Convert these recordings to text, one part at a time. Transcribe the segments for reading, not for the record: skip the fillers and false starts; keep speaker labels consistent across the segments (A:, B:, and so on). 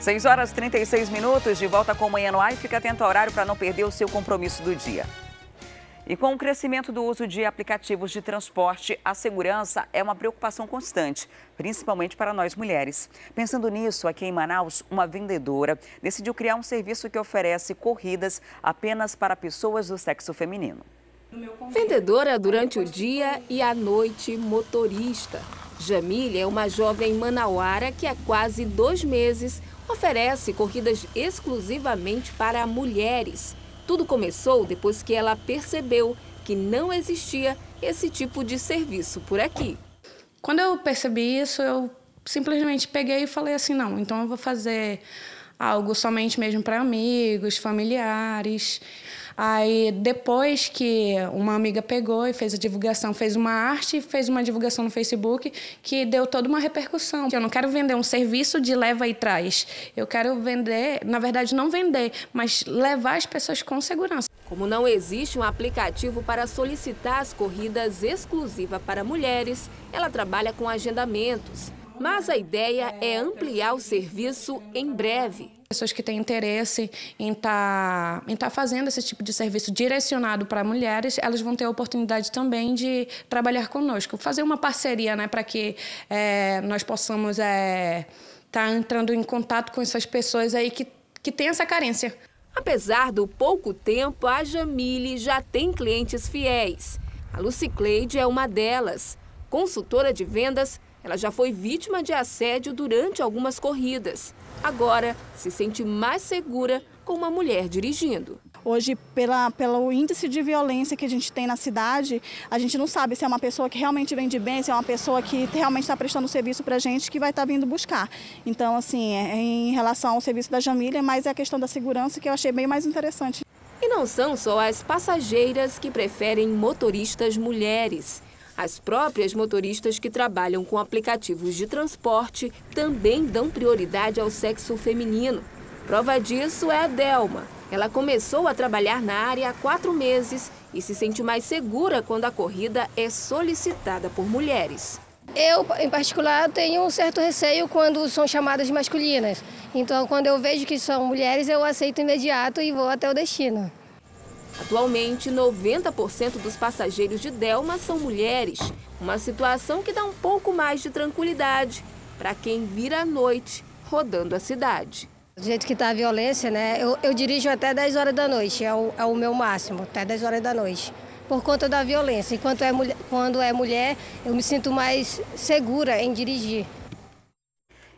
A: 6 horas e 36 minutos, de volta com o Manhã no Ar, e fica atento ao horário para não perder o seu compromisso do dia. E com o crescimento do uso de aplicativos de transporte, a segurança é uma preocupação constante, principalmente para nós mulheres. Pensando nisso, aqui em Manaus, uma vendedora decidiu criar um serviço que oferece corridas apenas para pessoas do sexo feminino.
B: Vendedora durante o dia e à noite, motorista. Jamile é uma jovem manauara que há quase 2 meses oferece corridas exclusivamente para mulheres. Tudo começou depois que ela percebeu que não existia esse tipo de serviço por aqui.
C: Quando eu percebi isso, eu simplesmente peguei e falei assim, não, então eu vou fazer algo somente mesmo para amigos, familiares. Aí, depois que uma amiga pegou e fez a divulgação, fez uma arte, fez uma divulgação no Facebook que deu toda uma repercussão. Eu não quero vender um serviço de leva e traz. Eu quero vender, na verdade, não vender, mas levar as pessoas com segurança.
B: Como não existe um aplicativo para solicitar as corridas exclusivas para mulheres, ela trabalha com agendamentos. Mas a ideia é ampliar o serviço em breve.
C: Pessoas que têm interesse em tá fazendo esse tipo de serviço direcionado para mulheres, elas vão ter a oportunidade também de trabalhar conosco. Fazer uma parceria, né, para que nós possamos tá entrando em contato com essas pessoas aí que têm essa carência.
B: Apesar do pouco tempo, a Jamile já tem clientes fiéis. A Lucicleide é uma delas. Consultora de vendas, ela já foi vítima de assédio durante algumas corridas. Agora, se sente mais segura com uma mulher dirigindo.
D: Hoje, pelo índice de violência que a gente tem na cidade, a gente não sabe se é uma pessoa que realmente vende bem, se é uma pessoa que realmente está prestando serviço para a gente que vai estar vindo buscar. Então, assim, em relação ao serviço da Jamile, mas é a questão da segurança que eu achei bem mais interessante.
B: E não são só as passageiras que preferem motoristas mulheres. As próprias motoristas que trabalham com aplicativos de transporte também dão prioridade ao sexo feminino. Prova disso é a Delma. Ela começou a trabalhar na área há 4 meses e se sente mais segura quando a corrida é solicitada por mulheres.
E: Eu, em particular, tenho um certo receio quando são chamadas masculinas. Então, quando eu vejo que são mulheres, eu aceito imediato e vou até o destino.
B: Atualmente, 90% dos passageiros de Delma são mulheres, uma situação que dá um pouco mais de tranquilidade para quem vira à noite rodando a cidade.
E: Do jeito que está a violência, né? Eu dirijo até 10 horas da noite, é o meu máximo, até 10 horas da noite, por conta da violência. Enquanto quando é mulher, eu me sinto mais segura em dirigir.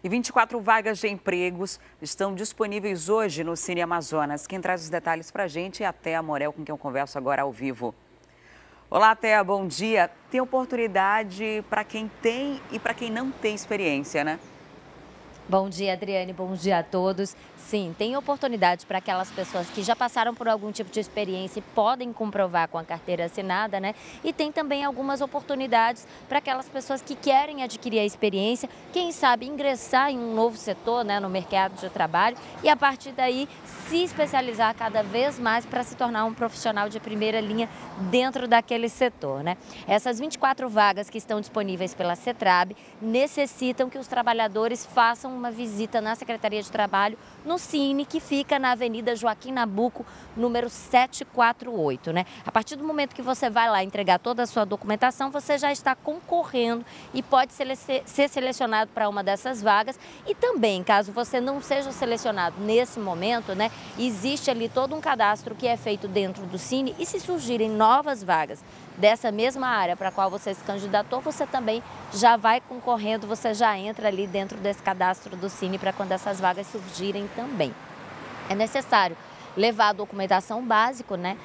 A: E 24 vagas de empregos estão disponíveis hoje no Cine Amazonas. Quem traz os detalhes para a gente é a Thea Morel, com quem eu converso agora ao vivo. Olá, Thea, bom dia. Tem oportunidade para quem tem e para quem não tem experiência, né?
F: Bom dia, Adriane. Bom dia a todos. Sim, tem oportunidade para aquelas pessoas que já passaram por algum tipo de experiência e podem comprovar com a carteira assinada, né? E tem também algumas oportunidades para aquelas pessoas que querem adquirir a experiência, quem sabe ingressar em um novo setor, né, no mercado de trabalho e a partir daí se especializar cada vez mais para se tornar um profissional de primeira linha dentro daquele setor, né? Essas 24 vagas que estão disponíveis pela CETRAB necessitam que os trabalhadores façam uma visita na Secretaria de Trabalho no Cine, que fica na Avenida Joaquim Nabuco, número 748, né? A partir do momento que você vai lá entregar toda a sua documentação, você já está concorrendo e pode ser selecionado para uma dessas vagas. E também, caso você não seja selecionado nesse momento, né, existe ali todo um cadastro que é feito dentro do Cine e se surgirem novas vagas dessa mesma área para a qual você se candidatou, você também já vai concorrendo, você já entra ali dentro desse cadastro do Cine para quando essas vagas surgirem também. É necessário levar a documentação básica, né?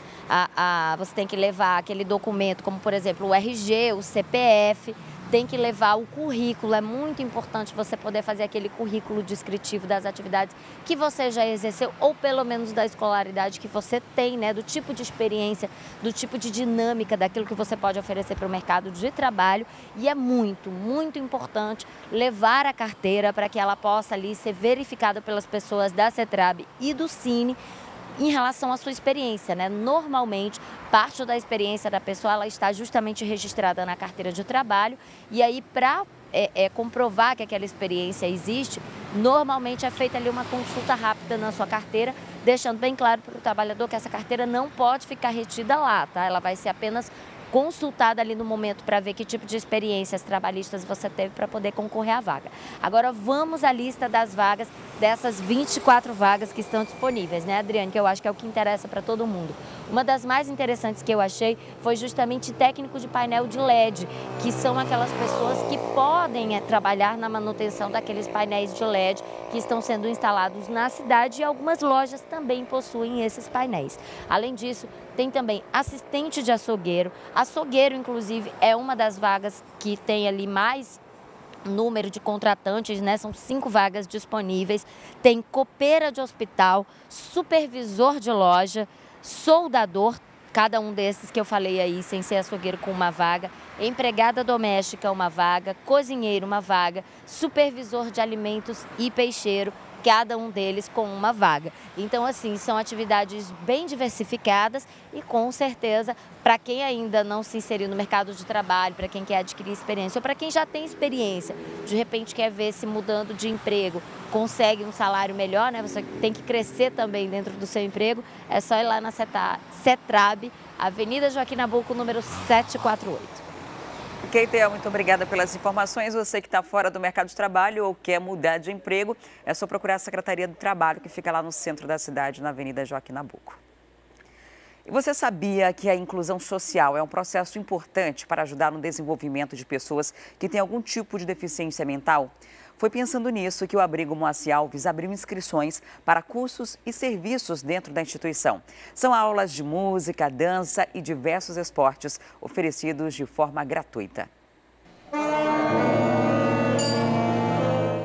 F: Você tem que levar aquele documento como, por exemplo, o RG, o CPF, tem que levar o currículo. É muito importante você poder fazer aquele currículo descritivo das atividades que você já exerceu ou pelo menos da escolaridade que você tem, né? Do tipo de experiência, do tipo de dinâmica daquilo que você pode oferecer para o mercado de trabalho. E é muito, muito importante levar a carteira para que ela possa ali ser verificada pelas pessoas da CETRAB e do Cine em relação à sua experiência, né? Normalmente, parte da experiência da pessoa ela está justamente registrada na carteira de trabalho e aí para comprovar que aquela experiência existe, normalmente é feita ali uma consulta rápida na sua carteira, deixando bem claro para o trabalhador que essa carteira não pode ficar retida lá, tá? Ela vai ser apenas consultada ali no momento para ver que tipo de experiências trabalhistas você teve para poder concorrer à vaga. Agora vamos à lista das vagas, dessas 24 vagas que estão disponíveis, né, Adriane? Que eu acho que é o que interessa para todo mundo. Uma das mais interessantes que eu achei foi justamente técnico de painel de LED, que são aquelas pessoas que podem trabalhar na manutenção daqueles painéis de LED que estão sendo instalados na cidade, e algumas lojas também possuem esses painéis. Além disso, tem também assistente de açougueiro. Açougueiro, inclusive, é uma das vagas que tem ali mais número de contratantes, né? São 5 vagas disponíveis. Tem copeira de hospital, supervisor de loja, soldador, cada um desses que eu falei aí, sem ser açougueiro, com uma vaga, empregada doméstica, uma vaga, cozinheiro, uma vaga, supervisor de alimentos e peixeiro, cada um deles com uma vaga. Então, assim, são atividades bem diversificadas e, com certeza, para quem ainda não se inseriu no mercado de trabalho, para quem quer adquirir experiência ou para quem já tem experiência, de repente quer ver se mudando de emprego consegue um salário melhor, né? Você tem que crescer também dentro do seu emprego, é só ir lá na CETRAB, Avenida Joaquim Nabuco, número 748.
A: Keitel, muito obrigada pelas informações. Você que está fora do mercado de trabalho ou quer mudar de emprego, é só procurar a Secretaria do Trabalho, que fica lá no centro da cidade, na Avenida Joaquim Nabuco. E você sabia que a inclusão social é um processo importante para ajudar no desenvolvimento de pessoas que têm algum tipo de deficiência mental? Foi pensando nisso que o Abrigo Moacir Alves abriu inscrições para cursos e serviços dentro da instituição. São aulas de música, dança e diversos esportes oferecidos de forma gratuita.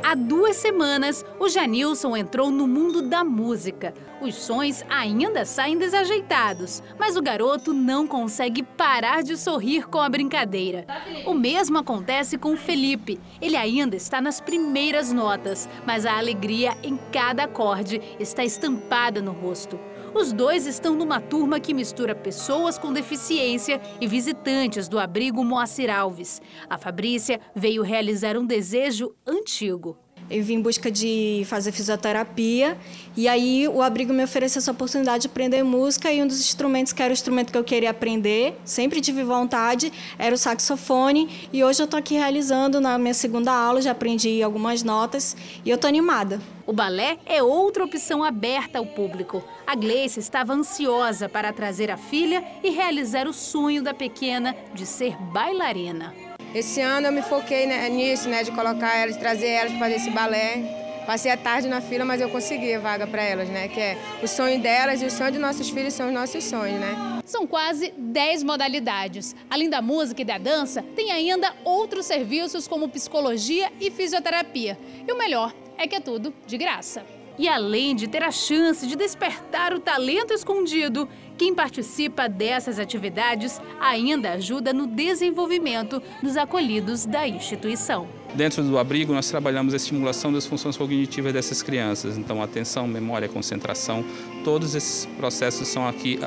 G: Há 2 semanas, o Janilson entrou no mundo da música. Os sons ainda saem desajeitados, mas o garoto não consegue parar de sorrir com a brincadeira. O mesmo acontece com o Felipe. Ele ainda está nas primeiras notas, mas a alegria em cada acorde está estampada no rosto. Os dois estão numa turma que mistura pessoas com deficiência e visitantes do Abrigo Moacir Alves. A Fabrícia veio realizar um desejo antigo.
H: Eu vim em busca de fazer fisioterapia e aí o Abrigo me ofereceu essa oportunidade de aprender música, e um dos instrumentos que era o instrumento que eu queria aprender, sempre tive vontade, era o saxofone, e hoje eu estou aqui realizando na minha 2ª aula, já aprendi algumas notas e eu estou animada.
G: O balé é outra opção aberta ao público. A Gleice estava ansiosa para trazer a filha e realizar o sonho da pequena de ser bailarina.
I: Esse ano eu me foquei nisso, de colocar elas, de trazer elas para fazer esse balé. Passei a tarde na fila, mas eu consegui a vaga para elas, que é o sonho delas, e o sonho de nossos filhos são os nossos sonhos,
G: São quase 10 modalidades. Além da música e da dança, tem ainda outros serviços como psicologia e fisioterapia. E o melhor é que é tudo de graça. E além de ter a chance de despertar o talento escondido, quem participa dessas atividades ainda ajuda no desenvolvimento dos acolhidos da instituição.
J: Dentro do abrigo, nós trabalhamos a estimulação das funções cognitivas dessas crianças. Então, atenção, memória, concentração, todos esses processos são aqui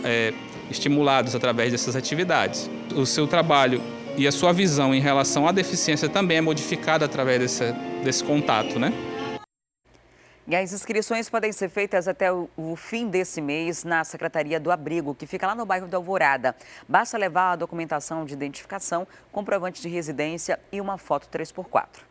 J: estimulados através dessas atividades. O seu trabalho e a sua visão em relação à deficiência também é modificada através desse contato,
A: E as inscrições podem ser feitas até o fim desse mês na Secretaria do Abrigo, que fica lá no bairro da Alvorada. Basta levar a documentação de identificação, comprovante de residência e uma foto 3x4.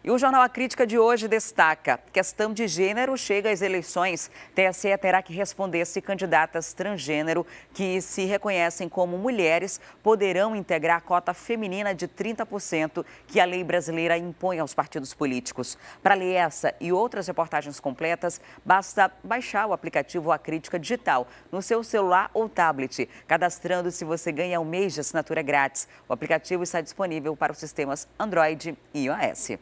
A: E o Jornal A Crítica de hoje destaca: questão de gênero chega às eleições. TSE terá que responder se candidatas transgênero que se reconhecem como mulheres poderão integrar a cota feminina de 30% que a lei brasileira impõe aos partidos políticos. Para ler essa e outras reportagens completas, basta baixar o aplicativo A Crítica Digital no seu celular ou tablet. Cadastrando-se, você ganha um mês de assinatura grátis. O aplicativo está disponível para os sistemas Android e iOS.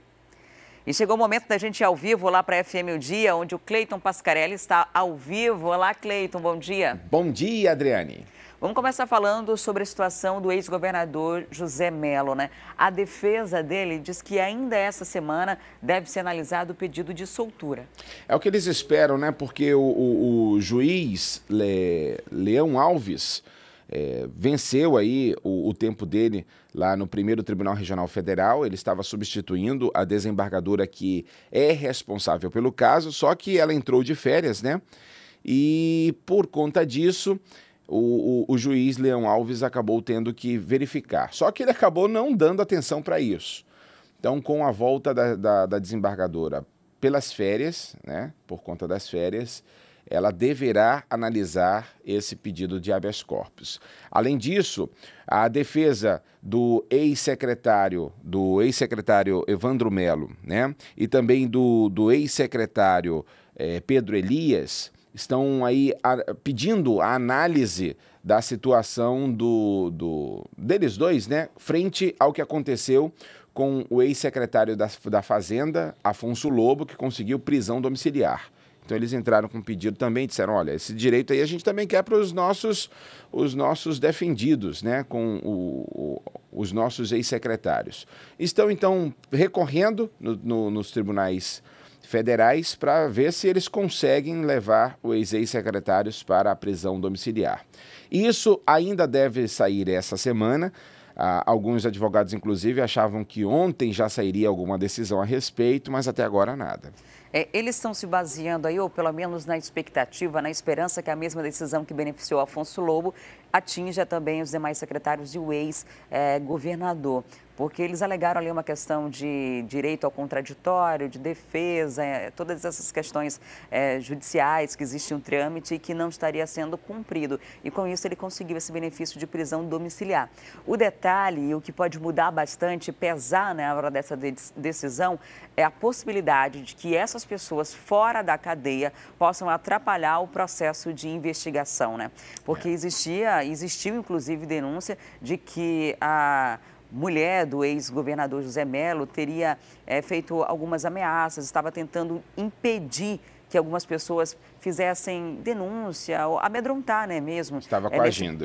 A: E chegou o momento da gente ir ao vivo lá para a FM O Dia, onde o Cleiton Pascarelli está ao vivo. Olá, Cleiton, bom dia.
K: Bom dia, Adriane.
A: Vamos começar falando sobre a situação do ex-governador José Mello, A defesa dele diz que ainda essa semana deve ser analisado o pedido de soltura.
K: É o que eles esperam, Porque o juiz Leão Alves venceu aí o tempo dele lá no primeiro Tribunal Regional Federal. Ele estava substituindo a desembargadora que é responsável pelo caso, só que ela entrou de férias, né? E por conta disso, o juiz Leão Alves acabou tendo que verificar. Só que ele acabou não dando atenção para isso. Então, com a volta da desembargadora pelas férias, né, por conta das férias, ela deverá analisar esse pedido de habeas corpus. Além disso, a defesa do ex-secretário Evandro Melo, né, e também do ex-secretário Pedro Elias, estão aí pedindo a análise da situação deles dois, né, frente ao que aconteceu com o ex-secretário da Fazenda, Afonso Lobo, que conseguiu prisão domiciliar. Então eles entraram com um pedido também, disseram, olha, esse direito aí a gente também quer para os nossos defendidos, né, com os nossos ex-secretários. Estão, então, recorrendo nos tribunais federais para ver se eles conseguem levar os ex-secretários para a prisão domiciliar. Isso ainda deve sair essa semana. Alguns advogados, inclusive, achavam que ontem já sairia alguma decisão a respeito, mas até agora nada.
A: Eles estão se baseando aí, ou pelo menos na expectativa, na esperança que a mesma decisão que beneficiou Afonso Lobo atinja também os demais secretários e o ex-governador. Porque eles alegaram ali uma questão de direito ao contraditório, de defesa, todas essas questões judiciais, que existe um trâmite e que não estaria sendo cumprido. E com isso ele conseguiu esse benefício de prisão domiciliar. O detalhe, e o que pode mudar bastante, pesar na hora dessa decisão, é a possibilidade de que essas pessoas fora da cadeia possam atrapalhar o processo de investigação, né? Porque existiu inclusive denúncia de que a mulher do ex-governador José Melo teria feito algumas ameaças, estava tentando impedir que algumas pessoas fizessem denúncia, ou amedrontar, né, mesmo.
K: Estava coagindo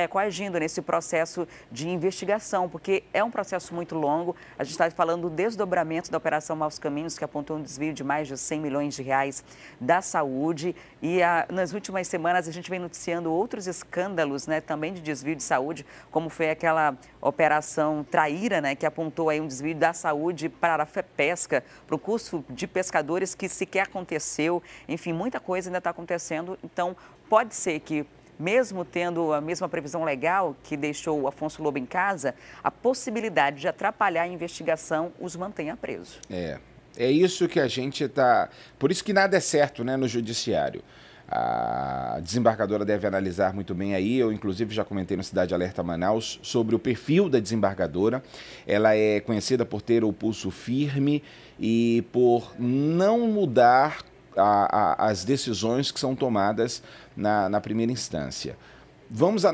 A: coagindo nesse processo de investigação, porque é um processo muito longo. A gente está falando do desdobramento da Operação Maus Caminhos, que apontou um desvio de mais de 100 milhões de reais da saúde. E nas últimas semanas a gente vem noticiando outros escândalos, né, também de desvio de saúde, como foi aquela Operação Traíra, né, que apontou aí um desvio da saúde para a FEPESCA, para o curso de pescadores que sequer aconteceu. Enfim, muita coisa ainda está acontecendo, então pode ser que, mesmo tendo a mesma previsão legal que deixou o Afonso Lobo em casa, a possibilidade de atrapalhar a investigação os mantenha presos.
K: É isso que a gente está... Por isso que nada é certo, né, no judiciário. A desembargadora deve analisar muito bem aí. Eu, inclusive, já comentei no Cidade Alerta Manaus sobre o perfil da desembargadora. Ela é conhecida por ter o pulso firme e por não mudar as decisões que são tomadas na primeira instância. Vamos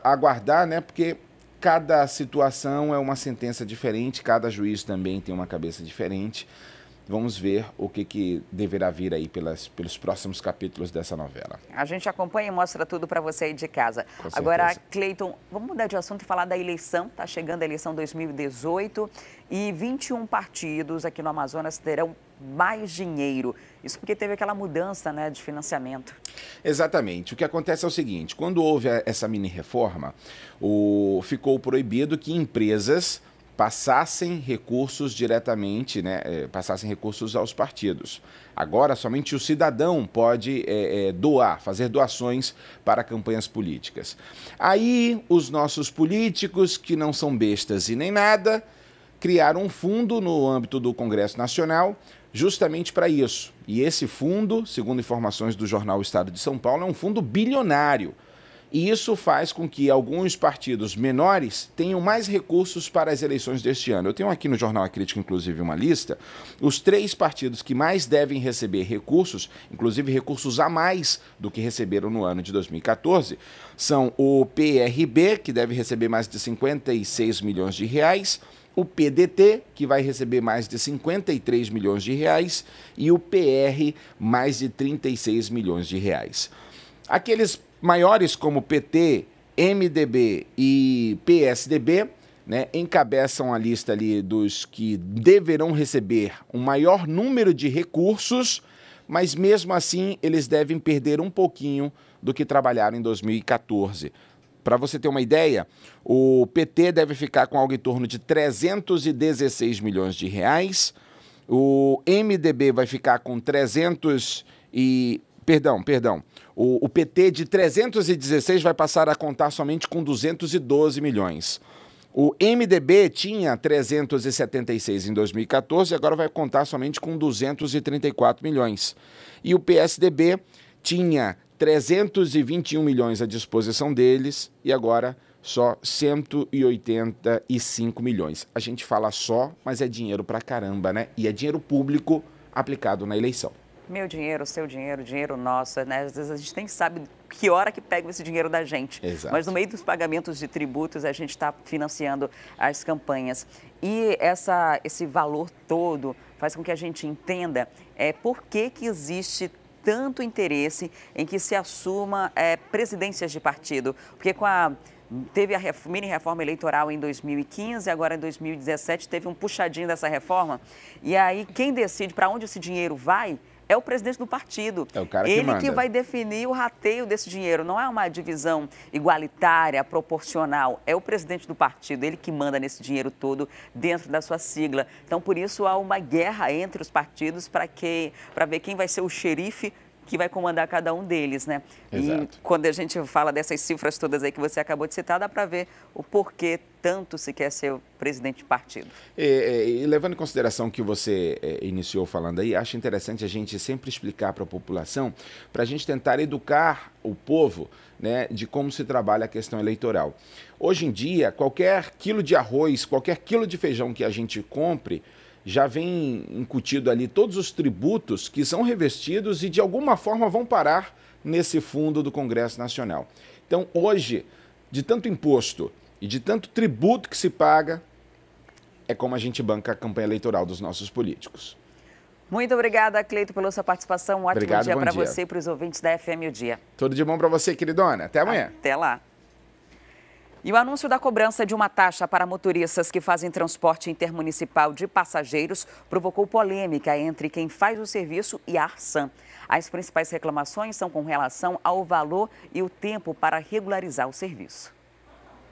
K: aguardar, né? Porque cada situação é uma sentença diferente, cada juiz também tem uma cabeça diferente. Vamos ver o que deverá vir aí pelos próximos capítulos dessa novela.
A: A gente acompanha e mostra tudo para você aí de casa. Agora, Cleiton, vamos mudar de assunto e falar da eleição. Está chegando a eleição 2018 e 21 partidos aqui no Amazonas terão mais dinheiro. Isso porque teve aquela mudança, né, de financiamento.
K: Exatamente. O que acontece é o seguinte, quando houve essa mini-reforma, ficou proibido que empresas passassem recursos diretamente, né, passassem recursos aos partidos. Agora, somente o cidadão pode fazer doações para campanhas políticas. Aí, os nossos políticos, que não são bestas e nem nada, criaram um fundo no âmbito do Congresso Nacional, justamente para isso. E esse fundo, segundo informações do jornal Estado de São Paulo, é um fundo bilionário. E isso faz com que alguns partidos menores tenham mais recursos para as eleições deste ano. Eu tenho aqui no Jornal A Crítica, inclusive, uma lista. Os 3 partidos que mais devem receber recursos, inclusive recursos a mais do que receberam no ano de 2014, são o PRB, que deve receber mais de 56 milhões de reais, o PDT, que vai receber mais de 53 milhões de reais, e o PR, mais de 36 milhões de reais. Aqueles maiores como PT, MDB e PSDB, né, encabeçam a lista ali dos que deverão receber um maior número de recursos, mas mesmo assim eles devem perder um pouquinho do que trabalharam em 2014. Para você ter uma ideia, o PT deve ficar com algo em torno de 316 milhões de reais, o MDB vai ficar com 300 e... Perdão. O PT de 316 vai passar a contar somente com 212 milhões. O MDB tinha 376 em 2014, agora vai contar somente com 234 milhões. E o PSDB tinha 321 milhões à disposição deles e agora só 185 milhões. A gente fala só, mas é dinheiro pra caramba, né? E é dinheiro público aplicado na eleição.
A: Meu dinheiro, seu dinheiro, dinheiro nosso, né? Às vezes a gente nem sabe que hora que pega esse dinheiro da gente.
K: Exato.
A: Mas no meio dos pagamentos de tributos, a gente está financiando as campanhas. E esse valor todo faz com que a gente entenda por que existe tanto interesse em que se assuma presidências de partido. Porque teve a mini reforma eleitoral em 2015, agora em 2017 teve um puxadinho dessa reforma. E aí quem decide para onde esse dinheiro vai é o presidente do partido.
K: É o cara que manda.
A: Ele que vai definir o rateio desse dinheiro. Não é uma divisão igualitária, proporcional. É o presidente do partido, ele que manda nesse dinheiro todo dentro da sua sigla. Então, por isso, há uma guerra entre os partidos para ver quem vai ser o xerife que vai comandar cada um deles, né?
K: Exato.
A: E quando a gente fala dessas cifras todas aí que você acabou de citar, dá para ver o porquê tanto se quer ser o presidente de partido.
K: E levando em consideração o que você iniciou falando aí, acho interessante a gente sempre explicar para a população, para a gente tentar educar o povo, né, de como se trabalha a questão eleitoral. Hoje em dia, qualquer quilo de arroz, qualquer quilo de feijão que a gente compre, já vem incutido ali todos os tributos que são revestidos e de alguma forma vão parar nesse fundo do Congresso Nacional. Então hoje, de tanto imposto e de tanto tributo que se paga, é como a gente banca a campanha eleitoral dos nossos políticos.
A: Muito obrigada, Cleito, pela sua participação. Um ótimo dia para você e para os ouvintes da FM O Dia.
K: Tudo de bom para você, queridona. Até amanhã.
A: Até lá. E o anúncio da cobrança de uma taxa para motoristas que fazem transporte intermunicipal de passageiros provocou polêmica entre quem faz o serviço e a Arsan. As principais reclamações são com relação ao valor e o tempo para regularizar o serviço.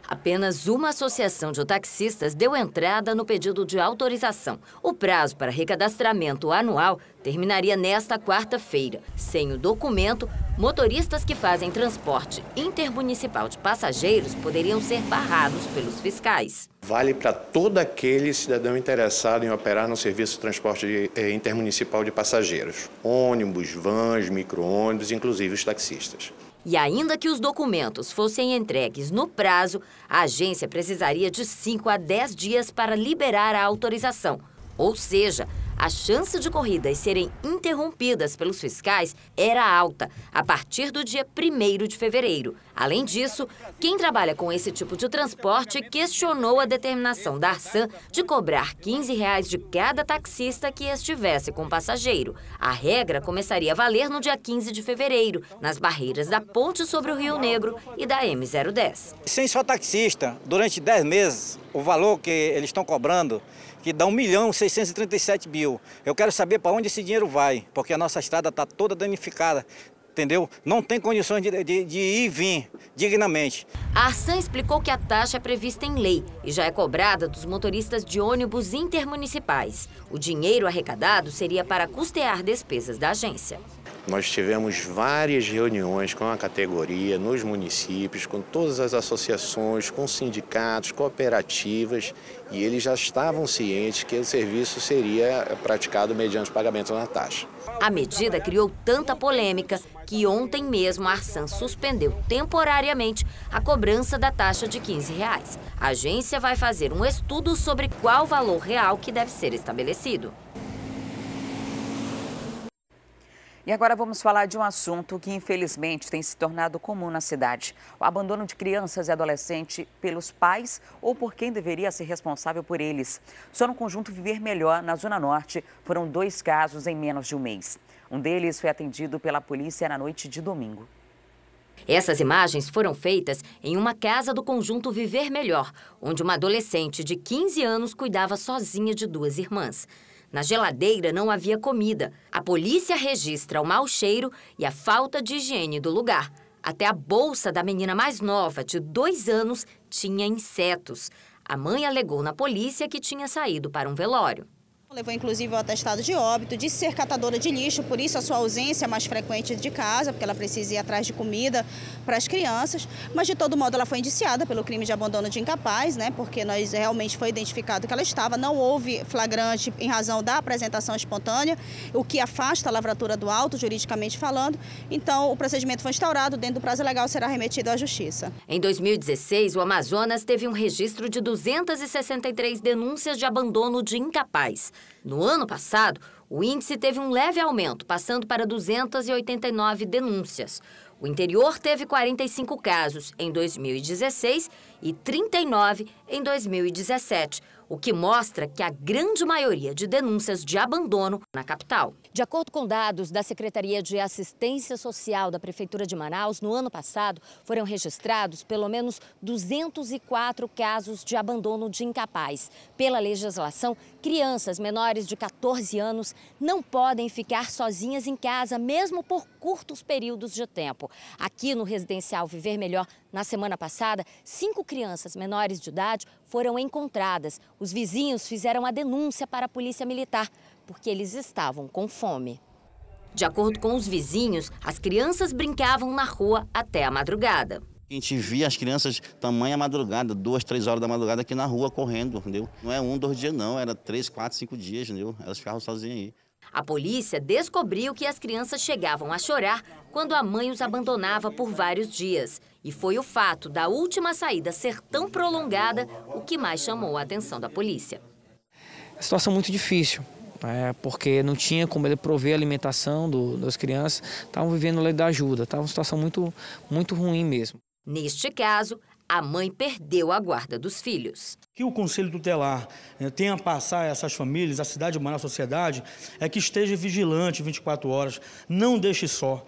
F: Apenas uma associação de taxistas deu entrada no pedido de autorização. O prazo para recadastramento anual terminaria nesta quarta-feira. Sem o documento, motoristas que fazem transporte intermunicipal de passageiros poderiam ser barrados pelos fiscais.
L: Vale para todo aquele cidadão interessado em operar no serviço de transporte intermunicipal de passageiros. Ônibus, vans, micro-ônibus, inclusive os taxistas.
F: E ainda que os documentos fossem entregues no prazo, a agência precisaria de 5 a 10 dias para liberar a autorização. Ou seja, a chance de corridas serem interrompidas pelos fiscais era alta a partir do dia 1º de fevereiro. Além disso, quem trabalha com esse tipo de transporte questionou a determinação da Arsan de cobrar R$ 15 de cada taxista que estivesse com passageiro. A regra começaria a valer no dia 15 de fevereiro, nas barreiras da Ponte sobre o Rio Negro e da M010.
M: Sem só taxista, durante 10 meses, o valor que eles estão cobrando, que dá 1.637.000. Eu quero saber para onde esse dinheiro vai, porque a nossa estrada está toda danificada, entendeu? Não tem condições de ir e vir dignamente.
F: A Arsan explicou que a taxa é prevista em lei e já é cobrada dos motoristas de ônibus intermunicipais. O dinheiro arrecadado seria para custear despesas da agência.
L: Nós tivemos várias reuniões com a categoria, nos municípios, com todas as associações, com sindicatos, cooperativas, e eles já estavam cientes que o serviço seria praticado mediante pagamento na taxa.
F: A medida criou tanta polêmica que ontem mesmo a Arsan suspendeu temporariamente a cobrança da taxa de R$ 15. A agência vai fazer um estudo sobre qual valor real que deve ser estabelecido.
A: E agora vamos falar de um assunto que, infelizmente, tem se tornado comum na cidade. O abandono de crianças e adolescentes pelos pais ou por quem deveria ser responsável por eles. Só no conjunto Viver Melhor, na Zona Norte, foram 2 casos em menos de um mês. Um deles foi atendido pela polícia na noite de domingo.
F: Essas imagens foram feitas em uma casa do conjunto Viver Melhor, onde uma adolescente de 15 anos cuidava sozinha de 2 irmãs. Na geladeira não havia comida. A polícia registra o mau cheiro e a falta de higiene do lugar. Até a bolsa da menina mais nova, de 2 anos, tinha insetos. A mãe alegou na polícia que tinha saído para um velório.
N: Levou inclusive o atestado de óbito, de ser catadora de lixo, por isso a sua ausência mais frequente de casa, porque ela precisa ir atrás de comida para as crianças. Mas de todo modo ela foi indiciada pelo crime de abandono de incapaz, né? Porque nós realmente foi identificado que ela estava, não houve flagrante em razão da apresentação espontânea, o que afasta a lavratura do auto, juridicamente falando. Então o procedimento foi instaurado, dentro do prazo legal será remetido à justiça.
F: Em 2016, o Amazonas teve um registro de 263 denúncias de abandono de incapaz. No ano passado, o índice teve um leve aumento, passando para 289 denúncias. O interior teve 45 casos em 2016 e 39 em 2017, o que mostra que a grande maioria de denúncias de abandono na capital. De acordo com dados da Secretaria de Assistência Social da Prefeitura de Manaus, no ano passado foram registrados pelo menos 204 casos de abandono de incapaz. Pela legislação, crianças menores de 14 anos não podem ficar sozinhas em casa, mesmo por curtos períodos de tempo. Aqui no Residencial Viver Melhor, na semana passada, 5 crianças menores de idade foram encontradas. Os vizinhos fizeram a denúncia para a Polícia Militar, porque eles estavam com fome. De acordo com os vizinhos, as crianças brincavam na rua até a madrugada.
O: A gente via as crianças tamanha madrugada, 2, 3 horas da madrugada aqui na rua correndo, entendeu? Não é 1, 2 dias não, era 3, 4, 5 dias, entendeu? Elas ficavam sozinhas aí.
F: A polícia descobriu que as crianças chegavam a chorar quando a mãe os abandonava por vários dias. E foi o fato da última saída ser tão prolongada o que mais chamou a atenção da polícia.
P: A situação muito difícil, porque não tinha como ele prover a alimentação das crianças, estavam vivendo lei da ajuda, estava uma situação muito ruim mesmo.
F: Neste caso, a mãe perdeu a guarda dos filhos.
Q: Que o Conselho Tutelar tenha a passar a essas famílias, a cidade de Manaus, a sociedade, é que esteja vigilante 24 horas, não deixe só.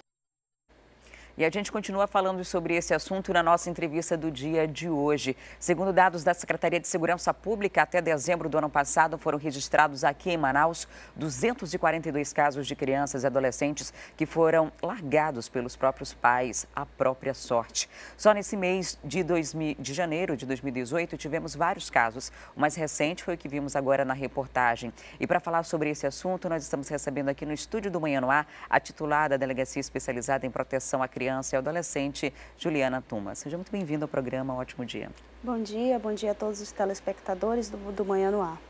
A: E a gente continua falando sobre esse assunto na nossa entrevista do dia de hoje. Segundo dados da Secretaria de Segurança Pública, até dezembro do ano passado foram registrados aqui em Manaus 242 casos de crianças e adolescentes que foram largados pelos próprios pais à própria sorte. Só nesse mês de janeiro de 2018 tivemos vários casos. O mais recente foi o que vimos agora na reportagem. E para falar sobre esse assunto, nós estamos recebendo aqui no estúdio do Manhã no Ar a titular da Delegacia Especializada em Proteção à Criança e adolescente, Juliana Tuma. Seja muito bem-vinda ao programa, ótimo dia.
R: Bom dia a todos os telespectadores do Manhã no Ar.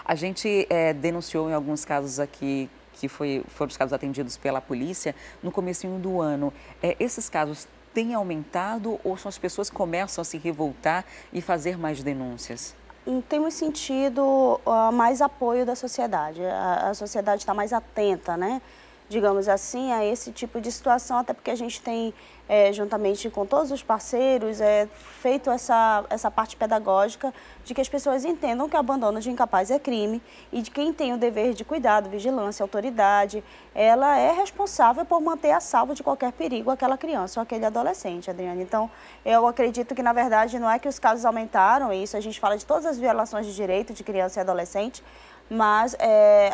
A: A gente denunciou em alguns casos aqui, que foram os casos atendidos pela polícia, no comecinho do ano. Esses casos têm aumentado ou são as pessoas que começam a se revoltar e fazer mais denúncias?
R: Temos sentido mais apoio da sociedade. A sociedade está mais atenta, né? Digamos assim, a esse tipo de situação, até porque a gente tem, juntamente com todos os parceiros, feito essa parte pedagógica de que as pessoas entendam que o abandono de incapaz é crime e de quem tem o dever de cuidado, vigilância, autoridade, ela é responsável por manter a salvo de qualquer perigo aquela criança ou aquele adolescente, Adriane. Então, eu acredito que, na verdade, não é que os casos aumentaram, isso a gente fala de todas as violações de direito de criança e adolescente, mas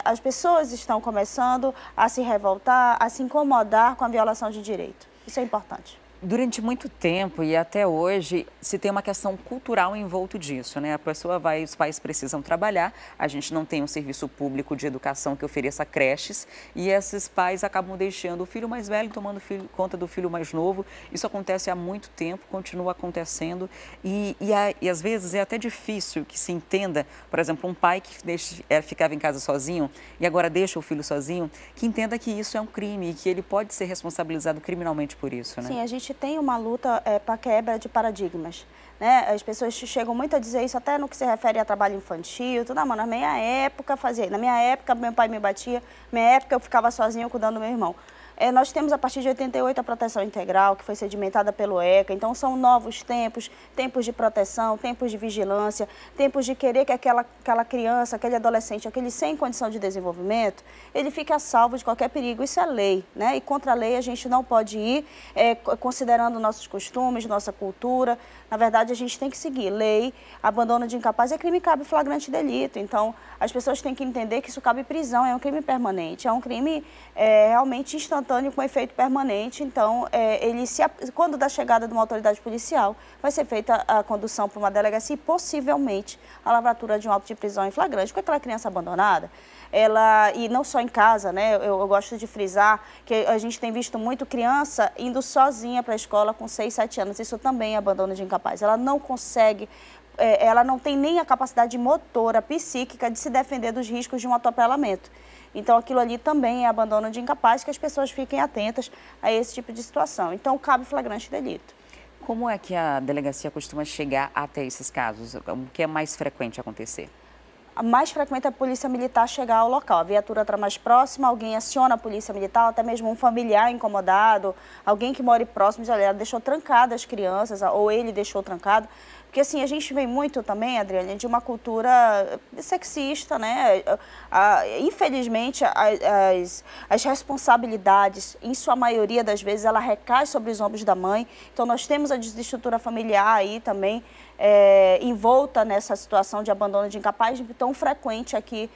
R: as pessoas estão começando a se revoltar, a se incomodar com a violação de direito. Isso é importante.
A: Durante muito tempo e até hoje se tem uma questão cultural envolto disso, né? A pessoa vai, os pais precisam trabalhar, a gente não tem um serviço público de educação que ofereça creches e esses pais acabam deixando o filho mais velho tomando conta do filho mais novo. Isso acontece há muito tempo, continua acontecendo e às vezes é até difícil que se entenda, por exemplo, um pai que ficava em casa sozinho e agora deixa o filho sozinho, que entenda que isso é um crime e que ele pode ser responsabilizado criminalmente por isso, né?
R: Sim, a gente tem uma luta para quebra de paradigmas, né? As pessoas chegam muito a dizer isso até no que se refere a trabalho infantil, tudo, na minha época fazia, na minha época meu pai me batia, na minha época eu ficava sozinho cuidando do meu irmão. Nós temos, a partir de 88, a proteção integral, que foi sedimentada pelo ECA. Então, são novos tempos, tempos de proteção, tempos de vigilância, tempos de querer que aquela criança, aquele adolescente, aquele sem condição de desenvolvimento, ele fique a salvo de qualquer perigo. Isso é lei, né? E contra a lei a gente não pode ir, considerando nossos costumes, nossa cultura. Na verdade, a gente tem que seguir lei. Abandono de incapaz é crime, cabe flagrante delito. Então, as pessoas têm que entender que isso cabe prisão, é um crime permanente, é um crime realmente instantâneo espontâneo com efeito permanente, então, quando da chegada de uma autoridade policial, vai ser feita a condução para uma delegacia e possivelmente a lavratura de um auto de prisão em flagrante, com aquela criança abandonada. E não só em casa, né? Eu gosto de frisar que a gente tem visto muito criança indo sozinha para a escola com 6, 7 anos. Isso também é abandono de incapaz. Ela não consegue, ela não tem nem a capacidade motora, psíquica de se defender dos riscos de um atropelamento. Então, aquilo ali também é abandono de incapaz, que as pessoas fiquem atentas a esse tipo de situação. Então, cabe flagrante delito.
A: Como é que a delegacia costuma chegar até esses casos? O que é mais frequente acontecer?
R: Mais frequente é a polícia militar chegar ao local. A viatura está mais próxima, alguém aciona a polícia militar, até mesmo um familiar incomodado, alguém que mora próximo, diz, olha, ela deixou trancadas as crianças, ou ele deixou trancado. Porque assim, a gente vem muito também, Adriane, de uma cultura sexista, né? Infelizmente, as responsabilidades, em sua maioria das vezes, ela recai sobre os ombros da mãe. Então, nós temos a desestrutura familiar aí também, envolta nessa situação de abandono de incapaz, tão frequente aqui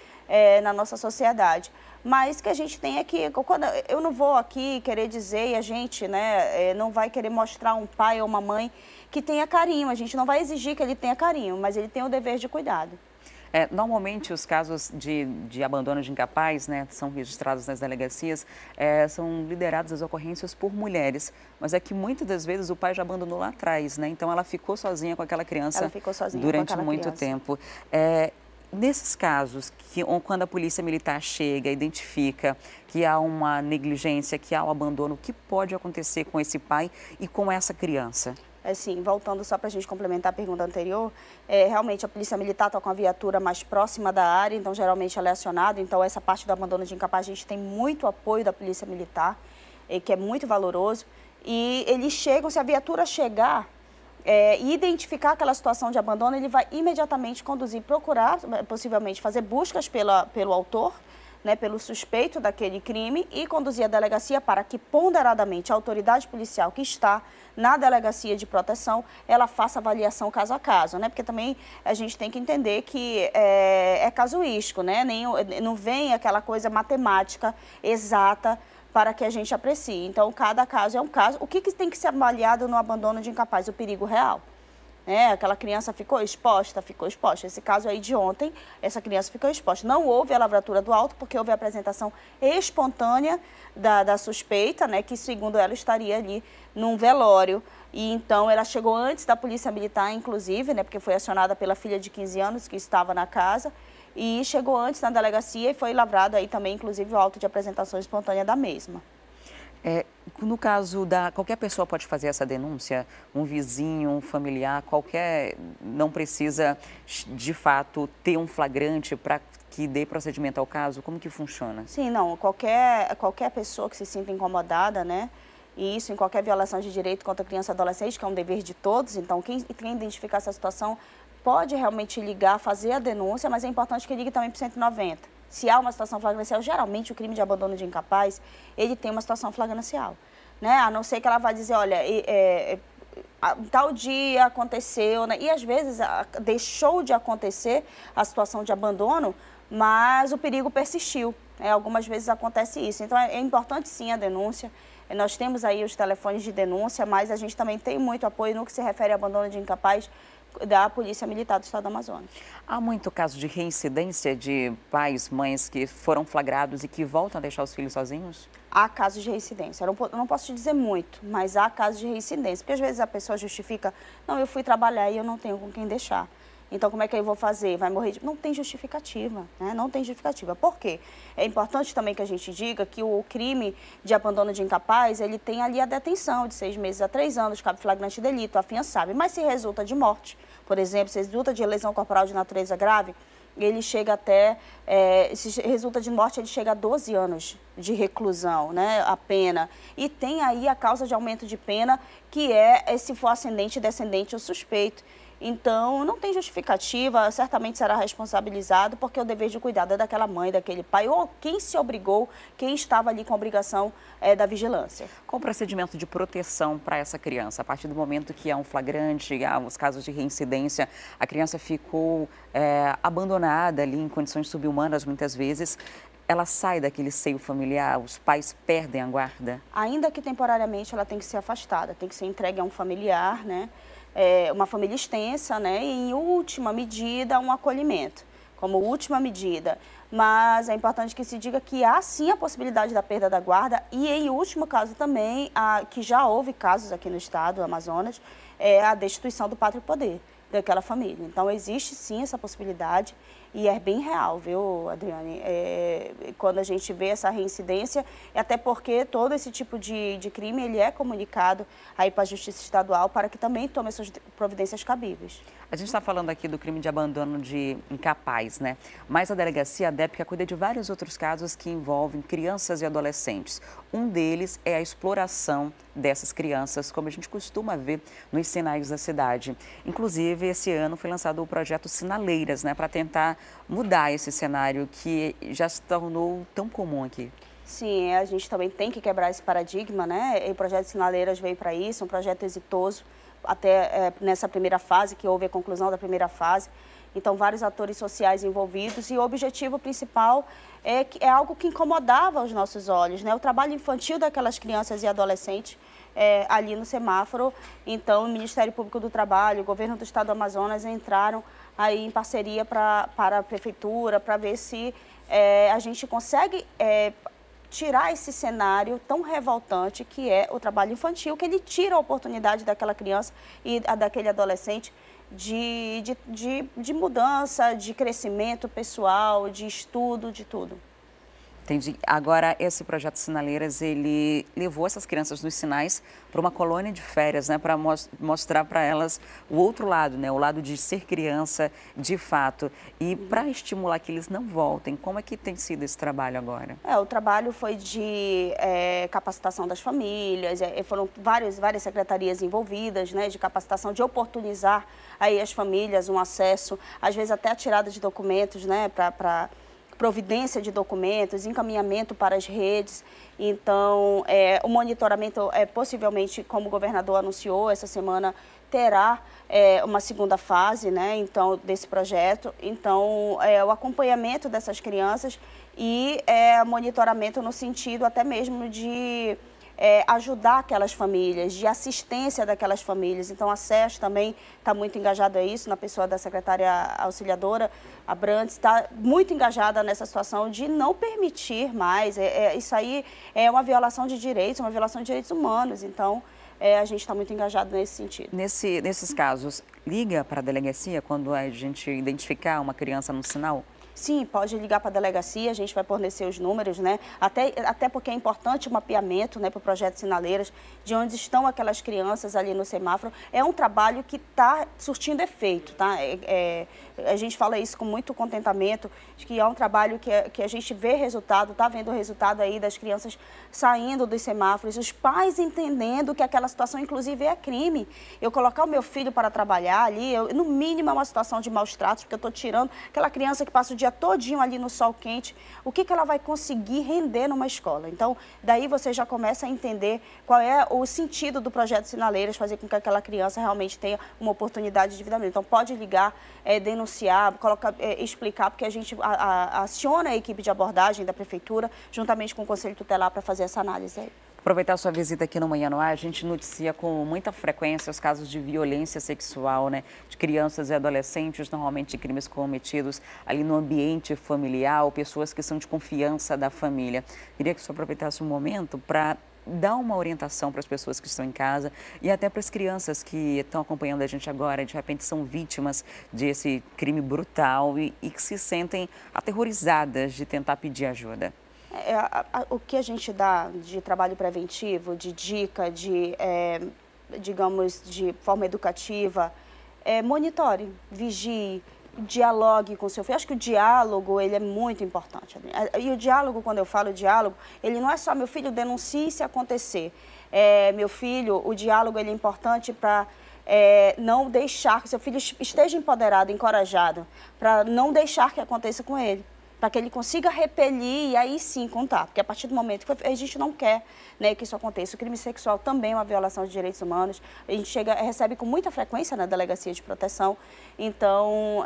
R: na nossa sociedade. Mas que a gente tem é que, eu não vou aqui querer dizer, e a gente não vai querer mostrar um pai ou uma mãe que tenha carinho. A gente não vai exigir que ele tenha carinho, mas ele tem o dever de cuidado.
A: Normalmente, os casos de abandono de incapaz, né, são registrados nas delegacias, são lideradas as ocorrências por mulheres. Mas é que muitas das vezes o pai já abandonou lá atrás, né? Então, ela ficou sozinha com aquela criança durante muito tempo. Nesses casos, quando a polícia militar chega, identifica que há uma negligência, que há um abandono, o que pode acontecer com esse pai e com essa criança?
R: Assim, voltando só para a gente complementar a pergunta anterior, realmente a polícia militar está com a viatura mais próxima da área, então geralmente ela é acionada. Então essa parte do abandono de incapaz, a gente tem muito apoio da polícia militar, que é muito valoroso. E eles chegam, se a viatura chegar e identificar aquela situação de abandono, ele vai imediatamente conduzir, procurar, possivelmente fazer buscas pelo autor, né, pelo suspeito daquele crime e conduzir a delegacia para que, ponderadamente, a autoridade policial que está na delegacia de proteção, ela faça avaliação caso a caso, né? Porque também a gente tem que entender que é casuístico, né? Não vem aquela coisa matemática exata para que a gente aprecie. Então, cada caso é um caso. O que tem que ser avaliado no abandono de incapaz? O perigo real. Aquela criança ficou exposta. Esse caso aí de ontem, essa criança ficou exposta. Não houve a lavratura do auto, porque houve a apresentação espontânea da suspeita, né, que segundo ela estaria ali num velório. E então ela chegou antes da polícia militar, inclusive, né, porque foi acionada pela filha de 15 anos que estava na casa. E chegou antes na delegacia e foi lavrado aí também, inclusive, o auto de apresentação espontânea da mesma.
A: No caso qualquer pessoa pode fazer essa denúncia? Um vizinho, um familiar, não precisa, de fato, ter um flagrante para que dê procedimento ao caso? Como que funciona?
R: Sim, não. Qualquer pessoa que se sinta incomodada, né? E isso em qualquer violação de direito contra criança e adolescente, que é um dever de todos. Então, quem identificar essa situação pode realmente ligar, fazer a denúncia, mas é importante que ligue também para o 190. Se há uma situação flagrancial, geralmente o crime de abandono de incapaz, ele tem uma situação flagrancial, né? A não ser que ela vá dizer, olha, tal dia aconteceu, né? E às vezes deixou de acontecer a situação de abandono, mas o perigo persistiu. Algumas vezes acontece isso. Então é importante sim a denúncia. Nós temos aí os telefones de denúncia, mas a gente também tem muito apoio no que se refere a abandono de incapaz da Polícia Militar do Estado do Amazonas.
A: Há muito caso de reincidência de pais, mães que foram flagrados e que voltam a deixar os filhos sozinhos?
R: Há casos de reincidência. Eu não posso te dizer muito, mas há casos de reincidência. Porque às vezes a pessoa justifica, não, eu fui trabalhar e eu não tenho com quem deixar. Então, como é que eu vou fazer? Vai morrer de... Não tem justificativa, né? Não tem justificativa. Por quê? É importante também que a gente diga que o crime de abandono de incapaz, ele tem ali a detenção de 6 meses a 3 anos, cabe flagrante delito, afiançável. Mas se resulta de morte, por exemplo, se resulta de lesão corporal de natureza grave, ele chega até, se resulta de morte, ele chega a 12 anos de reclusão, né, a pena. E tem aí a causa de aumento de pena, que se for ascendente e descendente o suspeito. Então, não tem justificativa, certamente será responsabilizado, porque o dever de cuidado é daquela mãe, daquele pai, ou quem se obrigou, quem estava ali com a obrigação da vigilância.
A: Qual o procedimento de proteção para essa criança? A partir do momento que há um flagrante, há os casos de reincidência, a criança ficou abandonada ali em condições subhumanas muitas vezes. ela sai daquele seio familiar, os pais perdem a guarda?
R: Ainda que temporariamente ela tem que ser afastada, tem que ser entregue a um familiar, né? Uma família extensa, né? E em última medida, um acolhimento, como última medida. Mas é importante que se diga que há sim a possibilidade da perda da guarda e, em último caso também, que já houve casos aqui no estado, no Amazonas, a destituição do pátrio poder daquela família. Então, existe sim essa possibilidade e é bem real, viu, Adriane? Quando a gente vê essa reincidência, até porque todo esse tipo de crime ele é comunicado aí para a Justiça Estadual para que também tome essas providências cabíveis.
A: A gente está falando aqui do crime de abandono de incapaz, né? Mas a delegacia ADEPCA cuida de vários outros casos que envolvem crianças e adolescentes. Um deles é a exploração dessas crianças, como a gente costuma ver nos sinais da cidade. Inclusive, esse ano foi lançado o projeto Sinaleiras, né? Para tentar mudar esse cenário que já se tornou tão comum aqui.
R: Sim, a gente também tem que quebrar esse paradigma, né? E o projeto Sinaleiras veio para isso, um projeto exitoso, até nessa primeira fase, que houve a conclusão da primeira fase. Então, vários atores sociais envolvidos e o objetivo principal é algo que incomodava os nossos olhos, né? O trabalho infantil daquelas crianças e adolescentes ali no semáforo. Então, o Ministério Público do Trabalho, o Governo do Estado do Amazonas entraram aí em parceria para a Prefeitura, para ver se a gente consegue tirar esse cenário tão revoltante que é o trabalho infantil, que ele tira a oportunidade daquela criança e daquele adolescente de mudança, de crescimento pessoal, de estudo, de tudo.
A: Entendi. Agora, esse projeto Sinaleiras, ele levou essas crianças nos sinais para uma colônia de férias, né? Para mostrar para elas o outro lado, né? O lado de ser criança de fato. E para estimular que eles não voltem, como é que tem sido esse trabalho agora?
R: O trabalho foi de capacitação das famílias, foram várias secretarias envolvidas, né? De capacitação, de oportunizar aí as famílias um acesso, às vezes até a tirada de documentos, né? Para providência de documentos, encaminhamento para as redes. Então, o monitoramento, possivelmente, como o governador anunciou, essa semana terá uma segunda fase, né, então, desse projeto. Então, o acompanhamento dessas crianças e monitoramento no sentido até mesmo de ajudar aquelas famílias, de assistência daquelas famílias. Então, a SES também está muito engajada nisso, na pessoa da secretária auxiliadora, a Brandes, está muito engajada nessa situação de não permitir mais. Isso aí é uma violação de direitos, uma violação de direitos humanos. Então, a gente está muito engajado nesse sentido.
A: Nesses casos, liga para a delegacia quando a gente identificar uma criança no sinal?
R: Sim, pode ligar para a delegacia, a gente vai fornecer os números, né? Até porque é importante o mapeamento, né, para o projeto Sinaleiras, de onde estão aquelas crianças ali no semáforo. É um trabalho que está surtindo efeito, tá? A gente fala isso com muito contentamento, de que é um trabalho que a gente vê resultado, está vendo o resultado aí das crianças saindo dos semáforos, os pais entendendo que aquela situação, inclusive, é crime. Eu colocar o meu filho para trabalhar ali, no mínimo é uma situação de maus tratos, porque eu estou tirando aquela criança que passa o dia todinho ali no sol quente, o que ela vai conseguir render numa escola. Então, daí você já começa a entender qual é o sentido do projeto Sinaleiras, fazer com que aquela criança realmente tenha uma oportunidade de vida melhor. Então, pode ligar, denunciar, explicar, porque a gente aciona a equipe de abordagem da Prefeitura, juntamente com o Conselho Tutelar, para fazer essa análise aí.
A: Aproveitar sua visita aqui no Manhã no Ar, a gente noticia com muita frequência os casos de violência sexual, né? De crianças e adolescentes, normalmente crimes cometidos ali no ambiente familiar, ou pessoas que são de confiança da família. Queria que o senhor aproveitasse um momento para dar uma orientação para as pessoas que estão em casa e até para as crianças que estão acompanhando a gente agora, de repente são vítimas desse crime brutal e que se sentem aterrorizadas de tentar pedir ajuda.
R: O que a gente dá de trabalho preventivo, de dica, digamos, de forma educativa, monitore, vigie, dialogue com o seu filho. Acho que o diálogo, ele é muito importante. E o diálogo, quando eu falo diálogo, ele não é só meu filho denuncie se acontecer. Meu filho, o diálogo, ele é importante para não deixar que seu filho esteja empoderado, encorajado, para não deixar que aconteça com ele, para que ele consiga repelir e aí sim contar. Porque a partir do momento que a gente não quer, né, que isso aconteça. O crime sexual também é uma violação de direitos humanos. A gente recebe com muita frequência na Delegacia de Proteção. Então,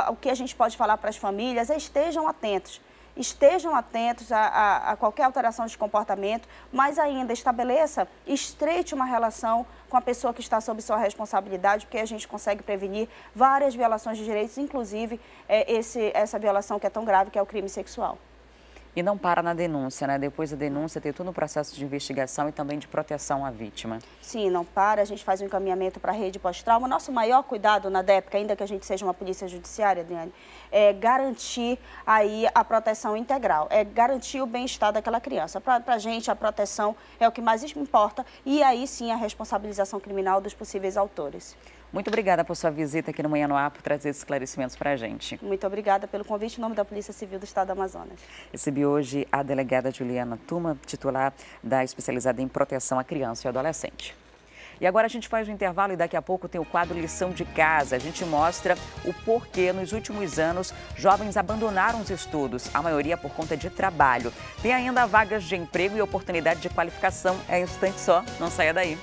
R: o que a gente pode falar para as famílias é estejam atentos. estejam atentos a qualquer alteração de comportamento, mas ainda estabeleça, estreite uma relação com a pessoa que está sob sua responsabilidade, porque a gente consegue prevenir várias violações de direitos, inclusive essa violação que é tão grave, que é o crime sexual.
A: E não para na denúncia, né? Depois da denúncia, tem todo um processo de investigação e também de proteção à vítima.
R: Sim, não para. A gente faz um encaminhamento para a rede pós-trauma. Nosso maior cuidado na DEPCA, ainda que a gente seja uma polícia judiciária, Adriane, é garantir aí a proteção integral, é garantir o bem-estar daquela criança. Para a gente, a proteção é o que mais importa e aí sim a responsabilização criminal dos possíveis autores.
A: Muito obrigada por sua visita aqui no Manhã no Ar, por trazer esses esclarecimentos para a gente.
R: Muito obrigada pelo convite em nome da Polícia Civil do Estado do Amazonas.
A: Recebi hoje a delegada Juliana Tuma, titular da especializada em proteção à criança e adolescente. E agora a gente faz um intervalo e daqui a pouco tem o quadro Lição de Casa. A gente mostra o porquê nos últimos anos jovens abandonaram os estudos, a maioria por conta de trabalho. Tem ainda vagas de emprego e oportunidade de qualificação. É um instante só, não saia daí.